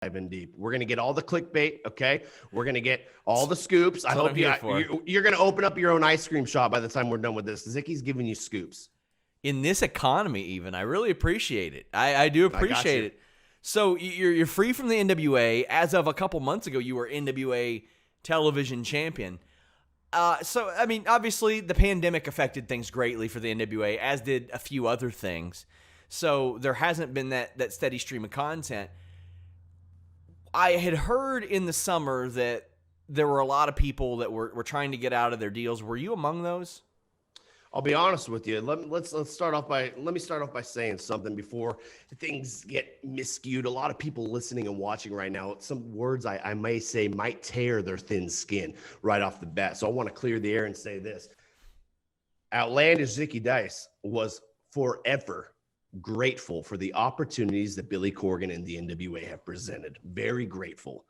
in deep. We're going to get all the clickbait, okay? We're going to get all the scoops. I hope you're going to open up your own ice cream shop by the time we're done with this. Zicky's giving you scoops. In this economy even, I really appreciate it. I do appreciate it. So you're free from the NWA. As of a couple months ago, you were NWA television champion. So, I mean, obviously the pandemic affected things greatly for the NWA, as did a few other things. So there hasn't been that steady stream of content. I had heard in the summer that there were a lot of people that were trying to get out of their deals. Were you among those? I'll be honest with you. Let me start off by saying something before things get miscued. A lot of people listening and watching right now, some words I may say might tear their thin skin right off the bat. So I want to clear the air and say this. Outlandish Zicky Dice was forever grateful for the opportunities that Billy Corgan and the NWA have presented. Very grateful.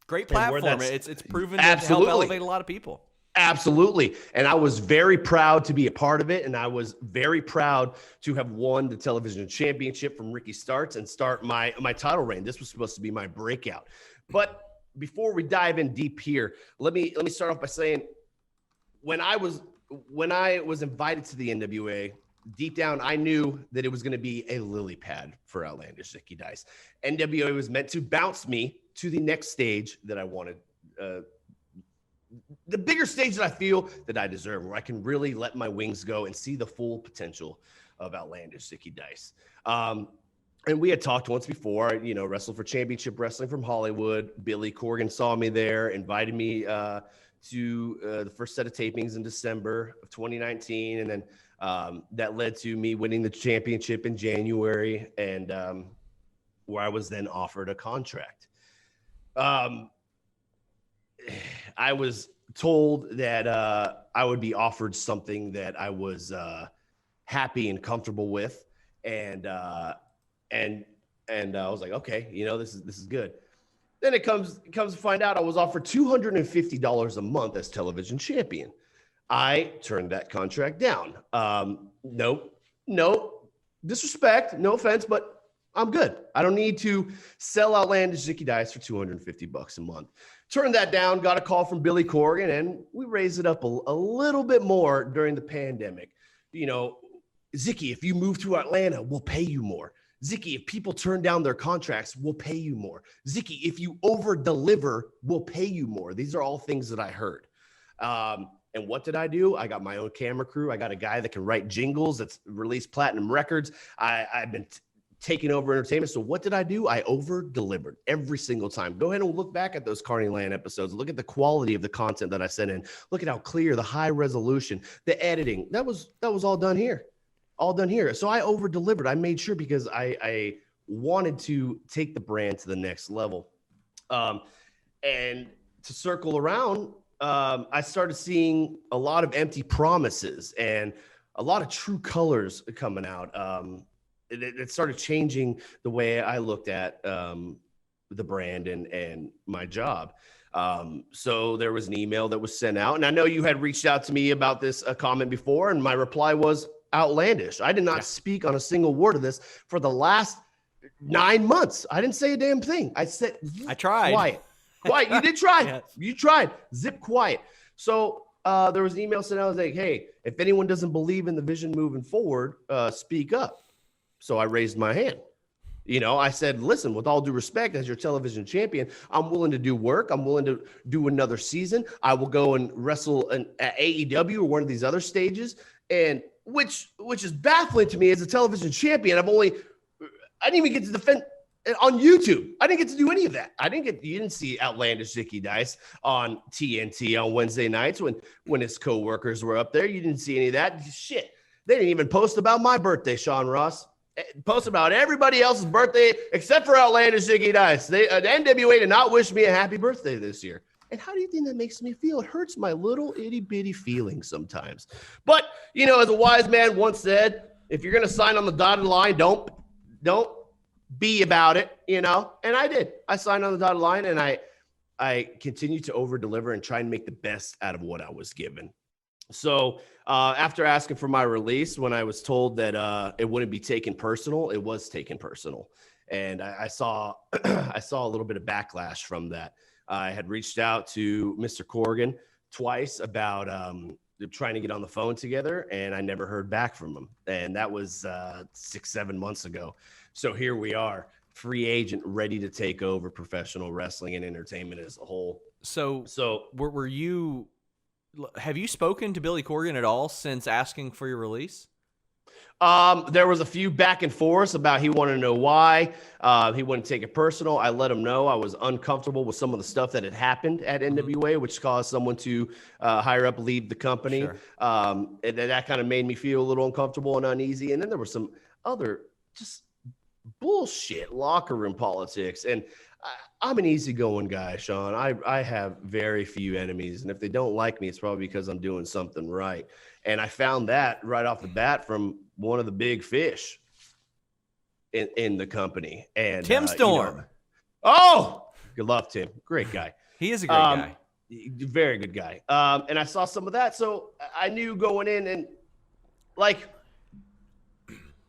Great platform. It's proven to help elevate a lot of people. Absolutely. And I was very proud to be a part of it. And I was very proud to have won the television championship from Ricky Starks and start my title reign. This was supposed to be my breakout. But before we dive in deep here, let me start off by saying when I was invited to the NWA, deep down, I knew that it was going to be a lily pad for Outlandish Zicky Dice. NWA was meant to bounce me to the next stage that I wanted, the bigger stage that I feel that I deserve, where I can really let my wings go and see the full potential of Outlandish Zicky Dice. And we had talked once before, wrestled for Championship Wrestling from Hollywood. Billy Corgan saw me there, invited me to the first set of tapings in December of 2019. And then that led to me winning the championship in January, and where I was then offered a contract. I was told that I would be offered something that I was happy and comfortable with, and I was like, okay, this is good. Then it comes to find out I was offered $250 a month as television champion. I turned that contract down. No disrespect, no offense, but I'm good. I don't need to sell Outlandish Zicky Dice for $250 a month. Turned that down, got a call from Billy Corgan, and we raised it up a little bit more during the pandemic. Zicky, if you move to Atlanta, we'll pay you more. Zicky, if people turn down their contracts, we'll pay you more. Zicky, if you over-deliver, we'll pay you more. These are all things that I heard. And what did I do? I got my own camera crew. I got a guy that can write jingles, that's released platinum records. I've been taking over entertainment. So what did I do? I over-delivered every single time. Go ahead and look back at those Carney Land episodes. Look at the quality of the content that I sent in. Look at how clear, the high resolution, the editing. That was all done here. All done here. So I over-delivered. I made sure, because I wanted to take the brand to the next level. And to circle around, I started seeing a lot of empty promises and a lot of true colors coming out. It started changing the way I looked at the brand and my job. So there was an email that was sent out, and I know you had reached out to me about this comment before, and my reply was outlandish. I did not speak on a single word of this for the last 9 months. I didn't say a damn thing. I said, I tried. Quiet. You did try. Yes. You tried. Zip quiet. So there was an email sent out. I was like, hey, if anyone doesn't believe in the vision moving forward, speak up. So I raised my hand. I said, listen, with all due respect, as your television champion, I'm willing to do work. I'm willing to do another season. I will go and wrestle at AEW or one of these other stages. And which is baffling to me as a television champion. I didn't even get to defend on YouTube. I didn't get to do any of that. You didn't see Outlandish Zicky Dice on TNT on Wednesday nights when his coworkers were up there. You didn't see any of that. Shit. They didn't even post about my birthday, Sean Ross. Post about everybody else's birthday except for Outlandish Zicky Dice. The NWA did not wish me a happy birthday this year. And how do you think that makes me feel? It hurts my little itty bitty feelings sometimes. But, as a wise man once said, if you're going to sign on the dotted line, don't be about it, And I did. I signed on the dotted line, and I continued to over deliver and try and make the best out of what I was given. So after asking for my release, when I was told that it wouldn't be taken personal, it was taken personal. And I saw I saw a little bit of backlash from that. I had reached out to Mr. Corgan twice about trying to get on the phone together, and I never heard back from him. And that was 6-7 months ago. So here we are, free agent, ready to take over professional wrestling and entertainment as a whole. So have you spoken to Billy Corgan at all since asking for your release? There was a few back and forth about he wanted to know why. He wouldn't take it personal. I let him know I was uncomfortable with some of the stuff that had happened at NWA, which caused someone to higher up leave the company. Sure. And that kind of made me feel a little uncomfortable and uneasy. And then there was some other just bullshit locker room politics. And I'm an easygoing guy, Sean. I have very few enemies. And if they don't like me, it's probably because I'm doing something right. And I found that right off the bat from one of the big fish in the company. And Tim Storm. Good luck, Tim. Great guy. He is a great guy. Very good guy. And I saw some of that. So I knew going in, and like,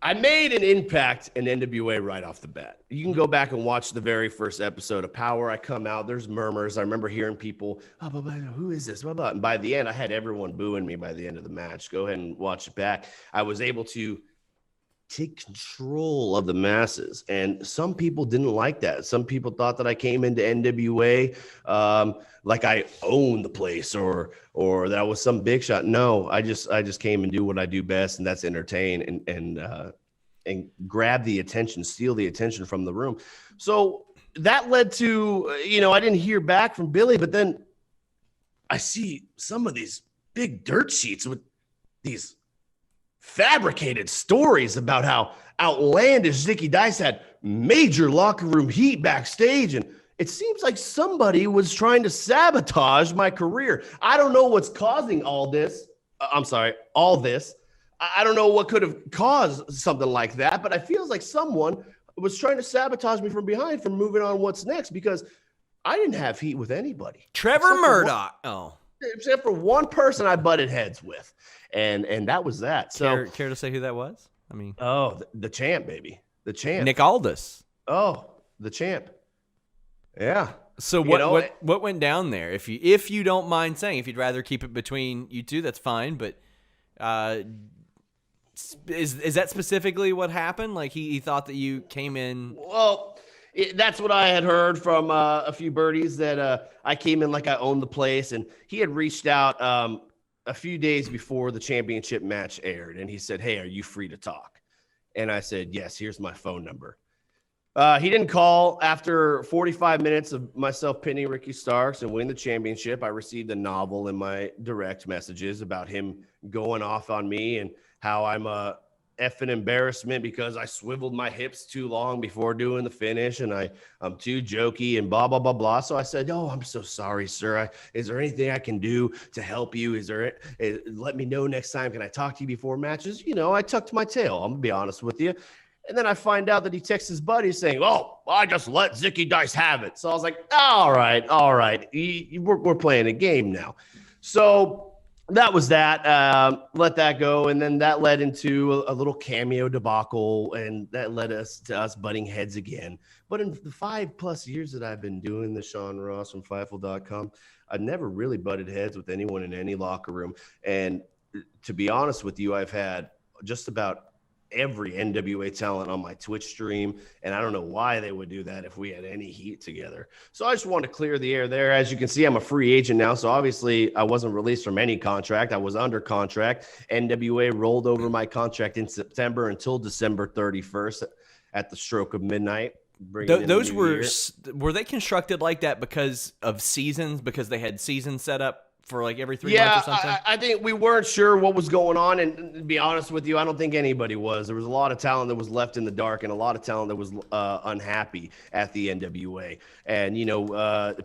I made an impact in NWA right off the bat. You can go back and watch the very first episode of Power. I come out, there's murmurs. I remember hearing people, who is this? And by the end, I had everyone booing me by the end of the match. Go ahead and watch it back. I was able to take control of the masses. And some people didn't like that. Some people thought that I came into NWA like I owned the place or that I was some big shot. No, I just came and do what I do best, and that's entertain and grab the attention, steal the attention from the room. So that led to, I didn't hear back from Billy, but then I see some of these big dirt sheets with these fabricated stories about how outlandish Zicky Dice had major locker room heat backstage. And it seems like somebody was trying to sabotage my career. I don't know what's causing all this. All this. I don't know what could have caused something like that, but I feel like someone was trying to sabotage me from behind from moving on what's next, because I didn't have heat with anybody. Trevor Murdoch. Except for one person I butted heads with. And that was that. So care to say who that was? I mean, the champ, baby. The champ. Nick Aldis. Oh, the champ. Yeah. So what went down there? If you don't mind saying, if you'd rather keep it between you two, that's fine. But is that specifically what happened? Like he thought that you came in. Well, that's what I had heard from a few birdies, that I came in like I owned the place, and he had reached out a few days before the championship match aired, and he said, "Hey, are you free to talk?" And I said, "Yes, here's my phone number." He didn't call. After 45 minutes of myself pinning Ricky Starks and winning the championship, I received a novel in my direct messages about him going off on me and how I'm a effing embarrassment because I swiveled my hips too long before doing the finish, and I'm too jokey and blah, blah, blah, blah. So I said, "Oh, I'm so sorry, sir. Is there anything I can do to help you? Let me know next time. Can I talk to you before matches?" I tucked my tail. I'm going to be honest with you. And then I find out that he texts his buddy saying, "Oh, I just let Zicky Dice have it." So I was like, all right. We're playing a game now. So that was that. Let that go. And then that led into a little cameo debacle, and that led to us butting heads again. But in the 5+ years that I've been doing this, Sean Ross from Fightful.com, I've never really butted heads with anyone in any locker room. And to be honest with you, I've had just about every NWA talent on my Twitch stream, and I don't know why they would do that if we had any heat together. So I just wanted to clear the air there. As you can see, I'm a free agent now, so obviously I wasn't released from any contract. I was under contract. NWA rolled over my contract in September until December 31st at the stroke of midnight. Those were they constructed like that because of seasons, because they had seasons set up for like every 3 months or something? I think we weren't sure what was going on. And to be honest with you, I don't think anybody was. There was a lot of talent that was left in the dark, and a lot of talent that was unhappy at the NWA. And,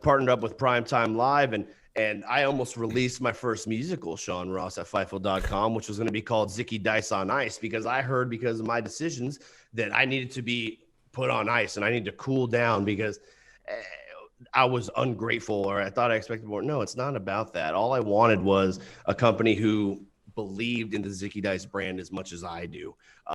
partnered up with Primetime Live, and I almost released my first musical, Sean Ross, at Fightful.com, which was going to be called Zicky Dice on Ice, because I heard, because of my decisions, that I needed to be put on ice and I needed to cool down because I was ungrateful, or I thought I expected more. No, it's not about that. All I wanted was a company who believed in the Zicky Dice brand as much as I do.